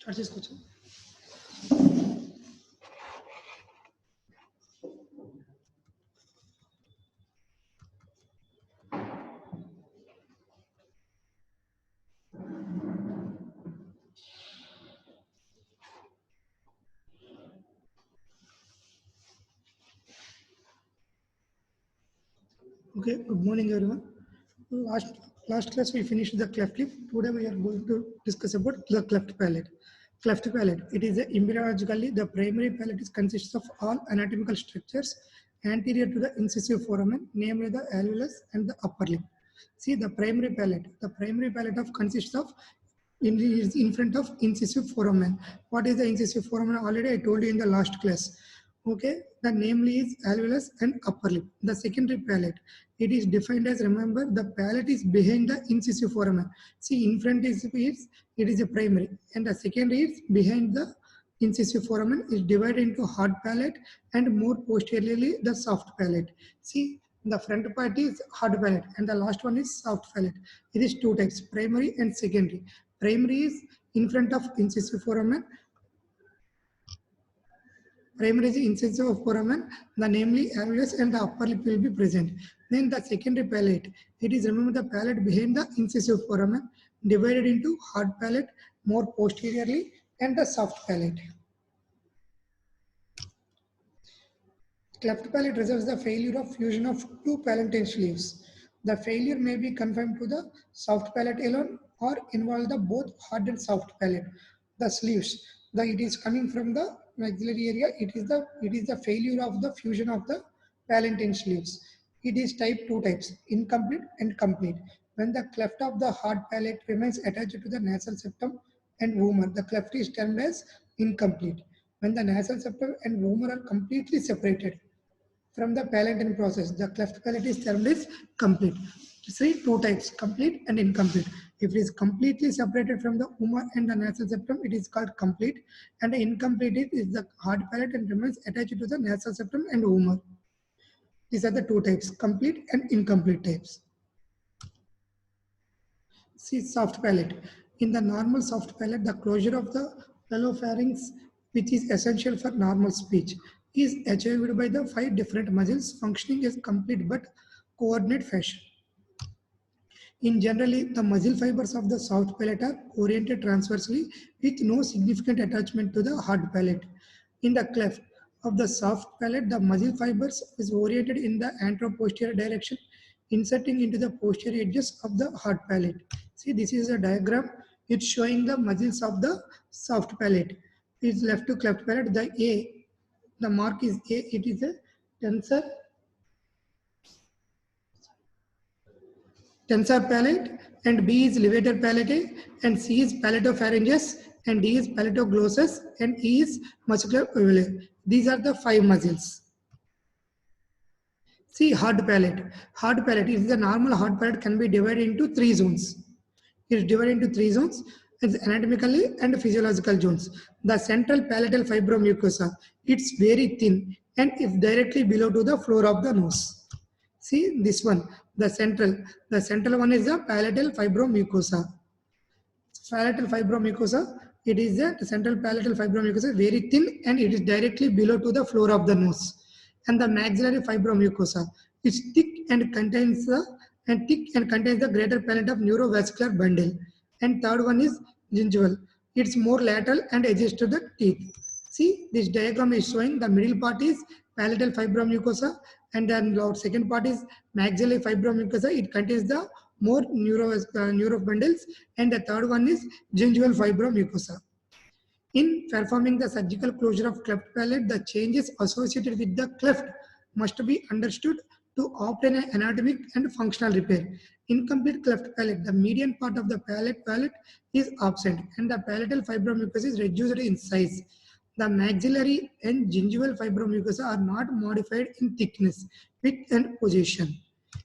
Start చేసుకోవచ్చు. Okay, good morning everyone. Last class we finished the cleft lip. Today we are going to discuss about the cleft palate. Cleft palate. It is embryologically the primary palate is consists of all anatomical structures anterior to the incisive foramen, namely the alveolus and the upper lip. See the primary palate. The primary palate of consists of is in front of incisive foramen. What is the incisive foramen? Already I told you in the last class. Okay, the namely is alveolus and upper lip. The secondary palate, it is defined as, remember, the palate is behind the incisive foramen. See, in front is it is a primary, and the secondary is behind the incisive foramen, is divided into hard palate and more posteriorly the soft palate. See, the front part is hard palate and the last one is soft palate. It is two types, primary and secondary. Primary is in front of incisive foramen. Primary is incisive foramen, the namely alveolus and the upper lip will be present. Then the secondary palate, it is, remember, the palate behind the incisive foramen, divided into hard palate more posteriorly and the soft palate. Cleft palate results the failure of fusion of two palatine sleeves. The failure may be confined to the soft palate alone or involve the both hard and soft palate. The sleeves, it is coming from the maxillary area. It is the failure of the fusion of the palatine sleeves. It is two types, incomplete and complete. When the cleft of the hard palate remains attached to the nasal septum and vomer, the cleft is termed as incomplete. When the nasal septum and vomer are completely separated from the palatine process, the cleft palate is termed as complete. See, two types, complete and incomplete. If it is completely separated from the vomer and the nasal septum, it is called complete, and the incomplete is the hard palate and remains attached to the nasal septum and vomer. These are the two types, complete and incomplete types. See, soft palate. In the normal soft palate, the closure of the palopharynx, which is essential for normal speech, is achieved by the 5 different muscles functioning as complete but coordinate fashion. In generally, the muscle fibers of the soft palate are oriented transversely with no significant attachment to the hard palate. In the cleft of the soft palate, the muscle fibers is oriented in the anteroposterior direction, inserting into the posterior edges of the hard palate. See, this is a diagram. It's showing the muscles of the soft palate. It's left to cleft palate. The mark is A. It is a tensor palate, and B is levator palate, and C is palatopharyngeus, and D is palatoglossus, and E is muscular alveoli. These are the 5 muscles. See, hard palate. Hard palate is the normal hard palate can be divided into 3 zones. It is divided into 3 zones. It's anatomically and physiological zones. The central palatal fibromucosa, it's very thin and it's directly below to the floor of the nose. See this one, the central one is the palatal fibromucosa. Palatal fibromucosa, it is the central palatal fibromucosa, very thin and it is directly below to the floor of the nose. And the maxillary fibromucosa is thick and contains the greater palate of neurovascular bundle. And third one is gingival. It's more lateral and edges to the teeth. See, this diagram is showing the middle part is palatal fibromucosa, and then the second part is maxillary fibromucosa. It contains the more neuro bundles, and the third one is gingival fibromucosa. In performing the surgical closure of cleft palate, the changes associated with the cleft must be understood to obtain an anatomic and functional repair. Incomplete cleft palate, the median part of the palate is absent and the palatal fibromucosa is reduced in size. The maxillary and gingival fibromucosa are not modified in thickness, width and position.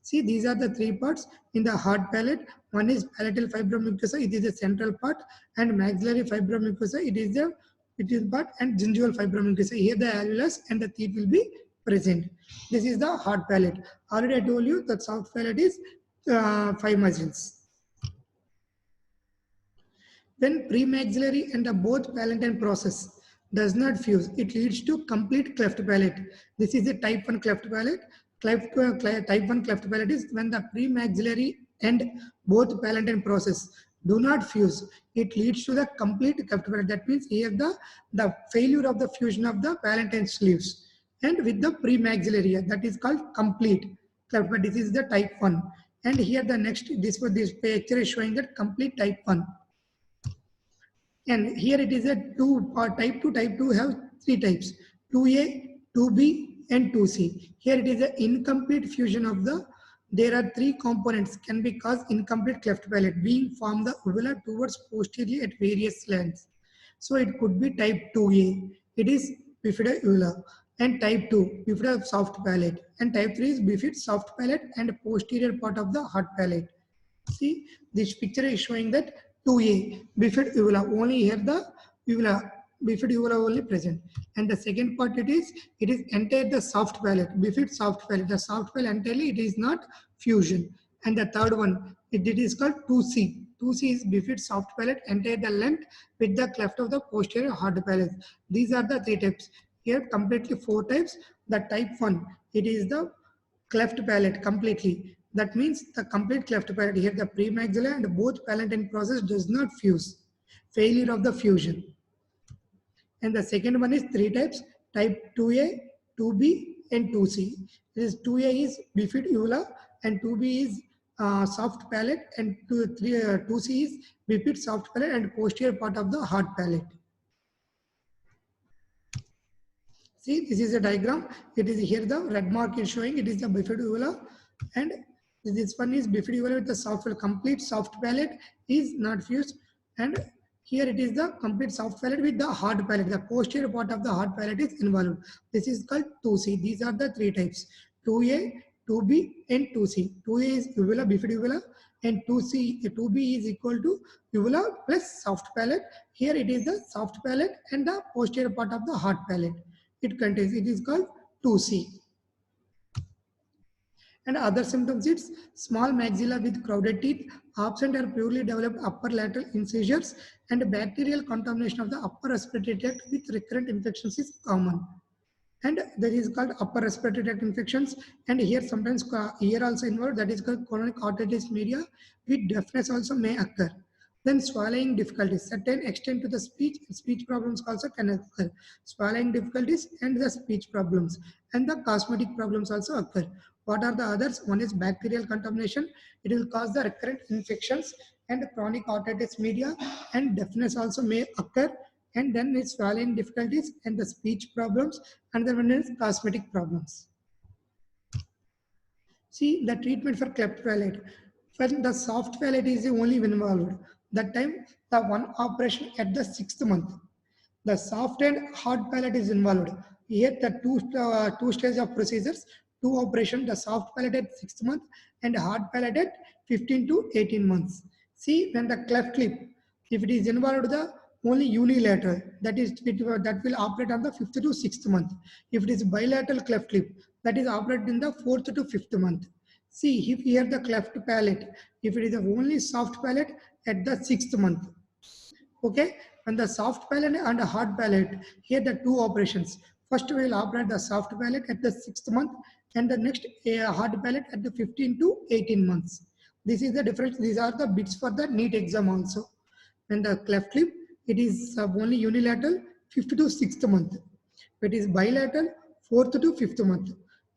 See, these are the 3 parts in the hard palate. One is palatal fibromucosa, it is the central part, and maxillary fibromucosa, it is part, and gingival fibromucosa. Here the alveolus and the teeth will be present. This is the hard palate. Already I told you that soft palate is 5 muscles. When premaxillary and the both palatine process does not fuse, it leads to complete cleft palate. This is a type 1 cleft palate. Type 1 cleft palate is when the premaxillary and both palatine process do not fuse. It leads to the complete cleft palate. That means here the failure of the fusion of the palatine sleeves and with the premaxillary, that is called complete cleft palate. This is the type 1. And here the next, this picture is showing that complete type 1. And here it is a type 2. Type 2 have three types: 2A, 2B, and 2C. Here it is an incomplete fusion of the. There are three components can be caused incomplete cleft palate being formed the uvula towards posteriorly at various lengths. So it could be type 2A. It is bifida uvula. And type 2, bifida soft palate. And type 3 is bifid soft palate and posterior part of the hard palate. See, this picture is showing that 2A, bifid uvula, only here the uvula, bifid uvula only present. And the second part it is entire the soft palate, bifid soft palate. The soft palate entirely it is not fusion. And the third one, it is called 2C. 2C is bifid soft palate, entire the length with the cleft of the posterior hard palate. These are the three types. Here completely four types. The type 1, it is the cleft palate completely. That means the complete cleft palate. Here the premaxilla and both palatine process does not fuse. Failure of the fusion. And the second one is three types: type 2A, 2B, and 2C. This 2A is bifid uvula and 2B is soft palate, and 2C is bifid soft palate and posterior part of the hard palate. See, this is a diagram. It is here the red mark is showing it is the bifid uvula, and this one is bifid uvula with the soft palate. Complete soft palate is not fused, and here it is the complete soft palate with the hard palate. The posterior part of the hard palate is involved. This is called 2C. These are the three types: 2A, 2B, and 2C. 2A is uvula, bifid uvula, and 2B is equal to uvula plus soft palate. Here it is the soft palate and the posterior part of the hard palate. It is called 2C. And other symptoms, it's small maxilla with crowded teeth, absent or purely developed upper lateral incisors, and bacterial contamination of the upper respiratory tract with recurrent infections is common. And that is called upper respiratory tract infections. And here sometimes ear also involved, that is called chronic otitis media with deafness also may occur. Then swallowing difficulties, certain extent to the speech problems also can occur. Swallowing difficulties and the speech problems and the cosmetic problems also occur. What are the others? One is bacterial contamination. It will cause the recurrent infections and chronic otitis media, and deafness also may occur. And then it's swallowing difficulties and the speech problems, and then one is cosmetic problems. See the treatment for cleft palate. When the soft palate is only involved, that time the one operation at the 6th month. The soft and hard palate is involved. Here the two stages of procedures, two operations, the soft palate at 6th month and hard palate at 15 to 18 months. See, when the cleft lip, if it is involved the only unilateral, that that will operate on the 5th to 6th month. If it is bilateral cleft lip, that is operated in the 4th to 5th month. See, if here the cleft palate, if it is the only soft palate at the 6th month. Okay, and the soft palate and the hard palate, here the two operations. First we will operate the soft palate at the 6th month, and the next hard palate at the 15 to 18 months. This is the difference. These are the bits for the NEET exam also. When the cleft lip, it is only unilateral 5th to 6th month. It is bilateral 4th to 5th month,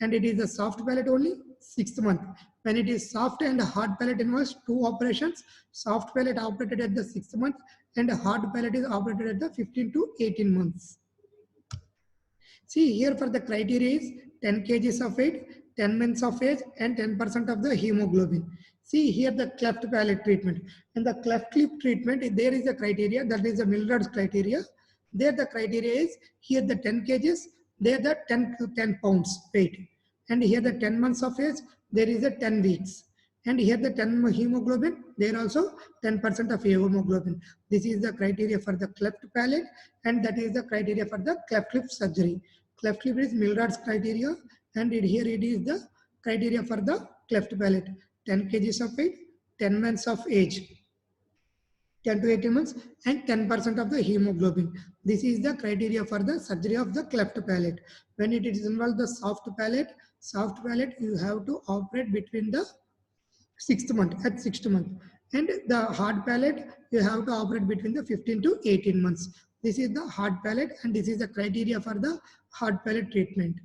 and it is the soft palate only 6th month. When it is soft and hard palate involves two operations. Soft palate operated at the 6th month and hard palate is operated at the 15 to 18 months. See here for the criteria is 10 kgs of weight, 10 months of age, and 10% of the hemoglobin. See here the cleft palate treatment. In the cleft lip treatment, there is a criteria, that is a Millard's criteria. There the criteria is here the 10 kgs, there the 10 pounds weight. And here the 10 months of age, there is a 10 weeks. And here the 10 hemoglobin, there also 10% of hemoglobin. This is the criteria for the cleft palate, and that is the criteria for the cleft lip surgery. Cleft lip is Millard's criteria, and here it is the criteria for the cleft palate. 10 kgs of weight, 10 months of age. 10 to 18 months, and 10% of the hemoglobin. This is the criteria for the surgery of the cleft palate. When it is involved the soft palate, you have to operate between the sixth month. And the hard palate, you have to operate between the 15 to 18 months. This is the hard palate, and this is the criteria for the hard palate treatment.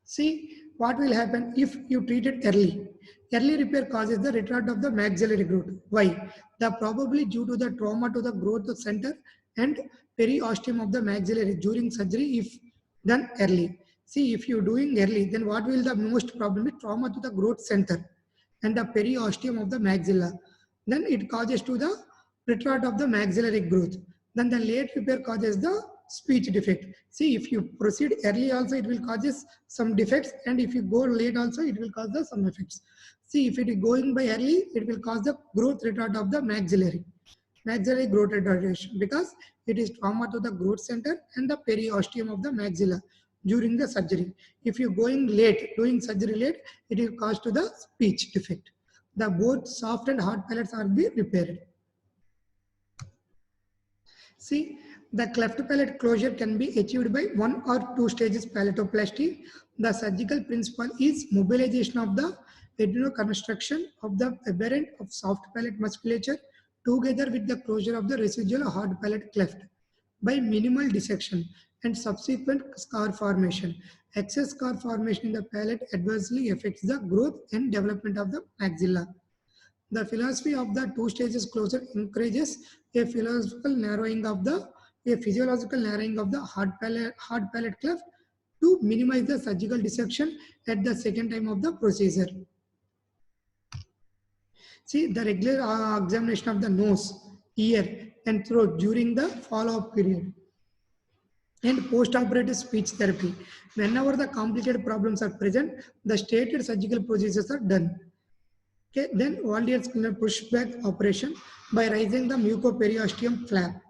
See what will happen if you treat it early. Early repair causes the retard of the maxillary growth. Why? The probably due to the trauma to the growth center and periosteum of the maxillary during surgery if done early. See, if you're doing early, then what will the most problem is trauma to the growth center and the periosteum of the maxilla. Then it causes to the retard of the maxillary growth. Then the late repair causes the speech defect. See, if you proceed early also, it will causes some defects, and if you go late also, it will cause the some effects. See, if it is going by early, it will cause the growth retard of the maxillary growth retardation, because it is trauma to the growth center and the periosteum of the maxilla during the surgery. If you going late, doing surgery late, it will cause to the speech defect. The both soft and hard palates are be repaired. See, the cleft palate closure can be achieved by 1 or 2 stages palatoplasty. The surgical principle is mobilization of the adenoconstruction of the aberrant of soft palate musculature together with the closure of the residual hard palate cleft by minimal dissection and subsequent scar formation. Excess scar formation in the palate adversely affects the growth and development of the maxilla. The philosophy of the two stages closure encourages a physiological narrowing of the hard palate cleft to minimize the surgical dissection at the second time of the procedure. See, the regular examination of the nose, ear, and throat during the follow-up period and post-operative speech therapy. Whenever the complicated problems are present, the stated surgical procedures are done. Okay, then Waldear's pushback operation by raising the mucoperiosteum flap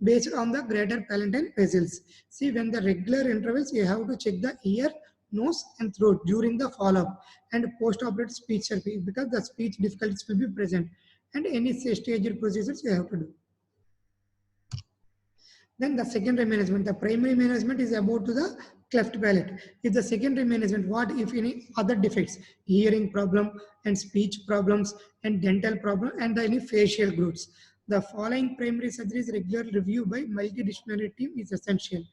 based on the greater palatine vessels. See, when the regular intervals, you have to check the ear, nose, and throat during the follow-up and post-operative speech therapy, because the speech difficulties will be present, and any staged procedures you have to do. Then the secondary management. The primary management is about to the cleft palate. If the secondary management, what if any other defects, hearing problem and speech problems and dental problem and any facial growths. The following primary surgeries regular review by multidisciplinary team is essential.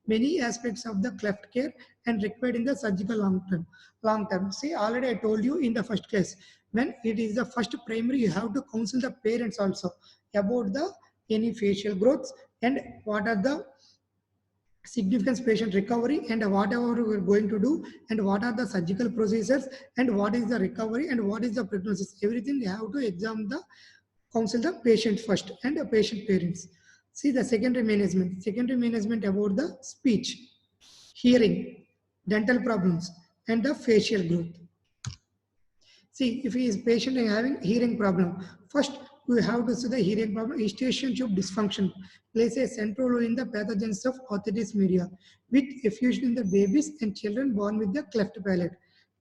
Many aspects of the cleft care and required in the surgical long term. See, already I told you in the first case, when it is the first primary, you have to counsel the parents also about the any facial growths and what are the significance patient recovery and whatever we're going to do and what are the surgical procedures and what is the recovery and what is the prognosis. Everything you have to examine the counsel the patient first and the patient parents. See the secondary management. Secondary management about the speech, hearing, dental problems and the facial growth. See, if he is patient and having hearing problem, first we have to see the hearing problem. Eustachian tube dysfunction plays a central role in the pathogens of otitis media, with effusion in the babies and children born with the cleft palate.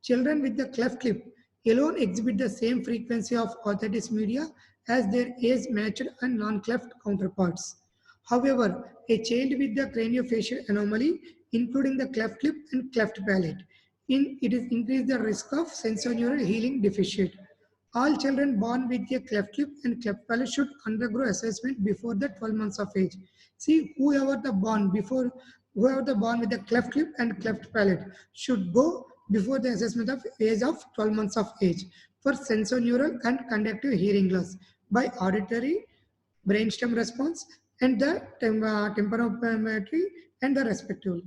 Children with the cleft lip alone exhibit the same frequency of otitis media as their age-matched and non-cleft counterparts. However, a child with the craniofacial anomaly, including the cleft lip and cleft palate, it is increased the risk of sensorineural healing deficit. All children born with a cleft lip and cleft palate should undergo assessment before the 12 months of age. See, whoever the born with the cleft lip and cleft palate should go before the assessment of age of 12 months of age for sensorineural and conductive hearing loss by auditory, brainstem response, and the temporometry and the respectively.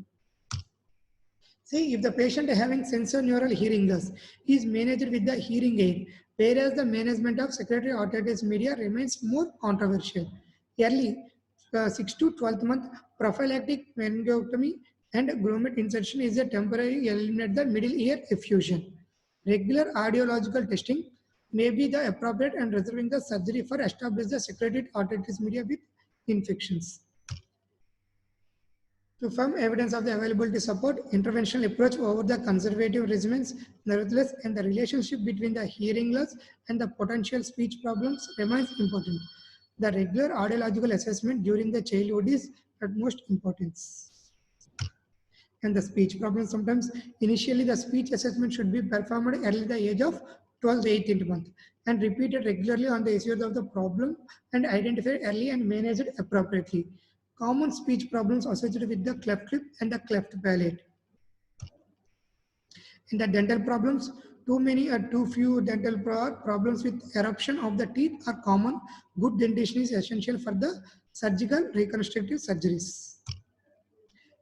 See, if the patient having sensorineural hearing loss is managed with the hearing aid, whereas the management of secondary otitis media remains more controversial. Early 6 to 12th month prophylactic meningotomy and grommet insertion is a temporary eliminate the middle ear effusion. Regular audiological testing may be the appropriate and reserving the surgery for establish the secondary otitis media with infections. To firm evidence of the availability support, interventional approach over the conservative regimens, nevertheless, and the relationship between the hearing loss and the potential speech problems remains important. The regular audiological assessment during the childhood is utmost importance. And the speech problems sometimes initially the speech assessment should be performed early the age of 12th 18th month and repeated regularly on the issues of the problem and identified early and managed appropriately. Common speech problems associated with the cleft lip and the cleft palate. In the dental problems, too many or too few dental problems with eruption of the teeth are common. Good dentition is essential for the surgical reconstructive surgeries.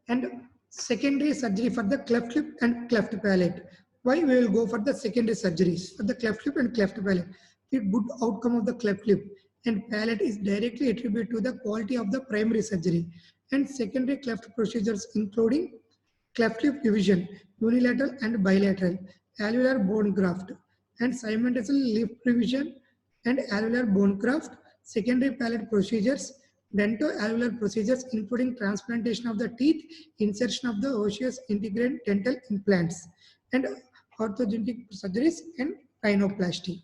And secondary surgery for the cleft lip and cleft palate. Why we will go for the secondary surgeries for the cleft lip and cleft palate? The good outcome of the cleft lip and palate is directly attributed to the quality of the primary surgery and secondary cleft procedures including cleft lip revision, unilateral and bilateral, alveolar bone graft, and simultaneous lip revision and alveolar bone graft, secondary palate procedures, dentoalveolar procedures including transplantation of the teeth, insertion of the osseous integrated dental implants, and orthodontic surgeries and rhinoplasty.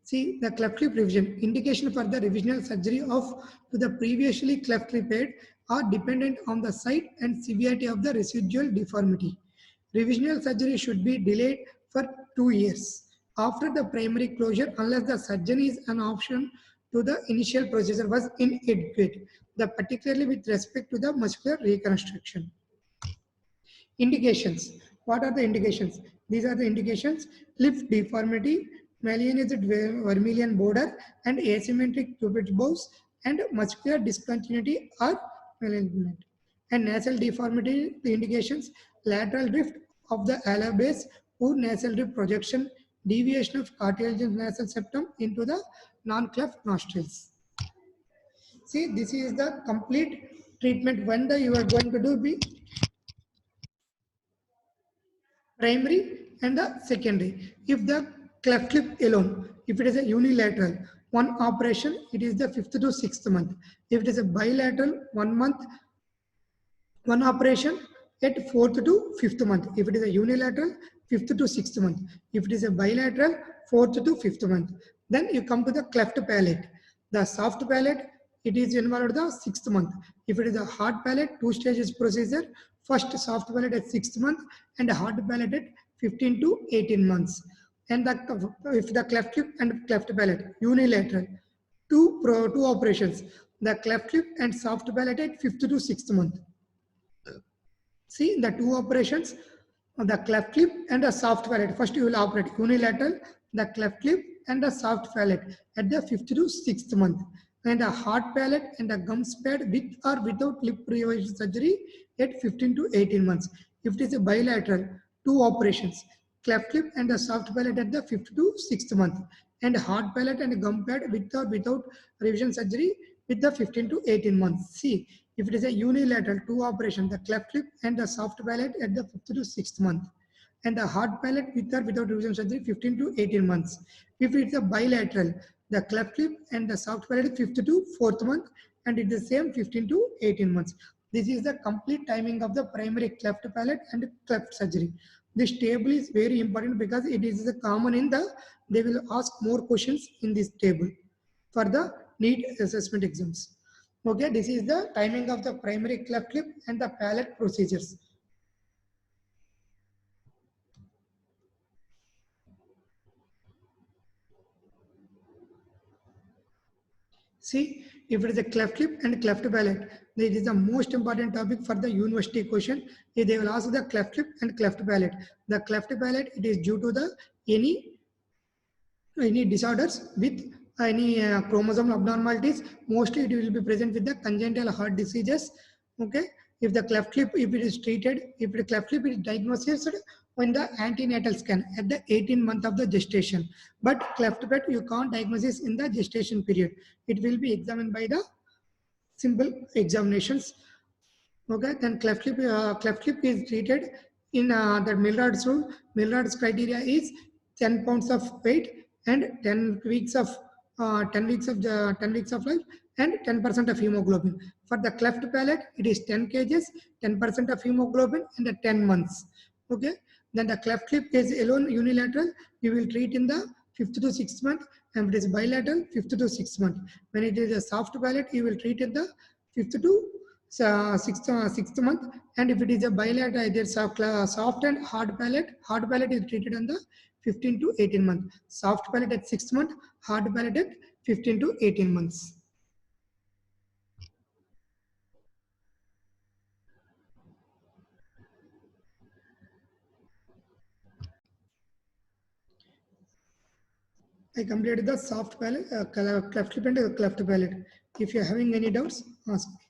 See the cleft lip revision. Indication for the revisional surgery of to the previously cleft repaired are dependent on the site and severity of the residual deformity. Revisional surgery should be delayed for 2 years after the primary closure unless the surgeon is an option to the initial procedure was inadequate, particularly with respect to the muscular reconstruction. Indications. What are the indications? These are the indications: lip deformity, malignant vermilion border, and asymmetric pupil bows, and muscular discontinuity or malignant. And nasal deformity, the indications: lateral drift of the ala base, poor nasal drip projection, deviation of cartilaginous nasal septum into the non-cleft nostrils. See, this is the complete treatment when you are going to do be primary and the secondary. If the cleft lip alone, if it is a unilateral, one operation, it is the 5th to 6th month. If it is a bilateral, 1 month, one operation at 4th to 5th month. If it is a unilateral, 5th to 6th month. If it is a bilateral, 4th to 5th month. Then you come to the cleft palate. The soft palate, it is involved the 6th month. If it is a hard palate, 2 stages procedure. First soft palate at 6th month and a hard palate at 15 to 18 months. And if the cleft lip and cleft palate, unilateral, two operations. The cleft lip and soft palate at 5th to 6th month. See the two operations, the cleft lip and a soft palate. First you will operate unilateral, the cleft lip and a soft palate at the 5th to 6th month. And a hard palate and a gum pad with or without lip revision surgery at 15 to 18 months. If it is a bilateral, two operations, cleft lip and a soft palate at the 5th to 6th month. And hard palate and a gum pad with or without revision surgery with the 15 to 18 months. See, if it is a unilateral, two operation, the cleft lip and the soft palate at the 5th to 6th month, and the hard palate with or without revision surgery 15 to 18 months. If it's a bilateral, the cleft lip and the soft palate 5th to 4th month, and it's the same 15 to 18 months. This is the complete timing of the primary cleft palate and cleft surgery. This table is very important because it is common in the, they will ask more questions in this table for the NEET assessment exams. Okay, this is the timing of the primary cleft lip and the palate procedures. See, if it is a cleft lip and cleft palate, this is the most important topic for the university question. If they will ask the cleft lip and cleft palate. The cleft palate, it is due to the any disorders with any chromosome abnormalities. Mostly it will be present with the congenital heart diseases. Okay, if the cleft lip, if it is treated, if the cleft lip is diagnosed when the antenatal scan at the 18th month of the gestation, but cleft palate you can't diagnose in the gestation period. It will be examined by the simple examinations. Okay, then cleft lip is treated in the Millard's rule. Millard's criteria is 10 pounds of weight and 10 weeks of 10 weeks of life and 10% of hemoglobin. For the cleft palate, it is 10 kgs, 10% of hemoglobin and 10 months. Okay. Then the cleft lip is alone unilateral. You will treat in the 5th to 6th month, and it is bilateral 5th to 6th month. When it is a soft palate, you will treat in the 5th to 6th month, and if it is a bilateral, either soft and hard palate is treated on the 15 to 18 month. Soft palate at 6th month, hard palate at 15 to 18 months. I completed the soft palate, cleft lip and cleft palate. If you are having any doubts, ask me.